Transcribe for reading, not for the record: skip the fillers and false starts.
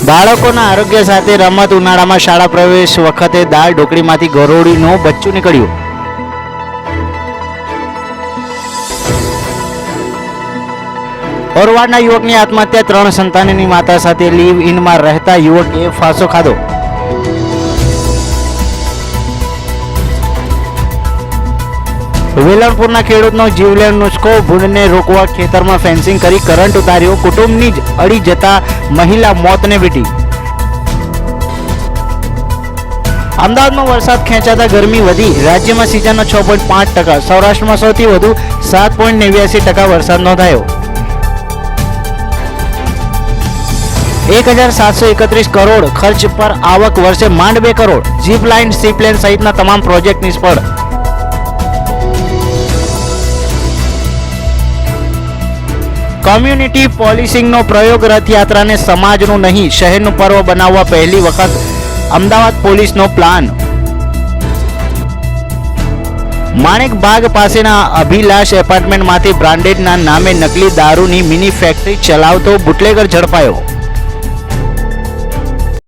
બાળકોના આરોગ્ય સાથે રમત. ઉનાળામાં શાળા પ્રવેશ વખતે દાળ ઢોકળીમાંથી ગરોળીનું બચ્ચું નીકળ્યું. ઓરવાડના યુવકની આત્મહત્યા. 3 સંતાનની માતા સાથે લીવ ઇનમાં રહેતા યુવકે ફાંસો ખાધો. વેલણપુરના ખેડૂતનો જીવલેણ નુસ્ખો. ભૂંડને રોકવા ખેતરમાં ફેન્સિંગ કરી કરંટ ઉતાર્યો. કુટુંબની જ અડી જતા મહિલા મોતને ભેટી. અમદાવાદમાં વરસાદ ખેંચાતા ગરમી વધી. રાજ્યમાં સિઝનનો 6.5%. સૌરાષ્ટ્રમાં સૌથી વધુ 7.89% વરસાદ નોંધાયો. 1731 કરોડ ખર્ચ પર આવક વર્ષે માંડ 2 કરોડ. જીપ લાઇન, સીપ્લેન સહિતના તમામ પ્રોજેક્ટ નિષ્ફળ. કોમ્યુનિટી પોલીસિંગનો પ્રયોગ. રથયાત્રાને સમાજનું નહીં શહેરનું પર્વ બનાવવા પહેલી વખત અમદાવાદ પોલીસનો પ્લાન. માણેક બાગ પાસેના અભિલાષ એપાર્ટમેન્ટમાંથી બ્રાન્ડેડના નામે નકલી દારૂની મિની ફેક્ટરી ચલાવતો બુટલેગર ઝડપાયો.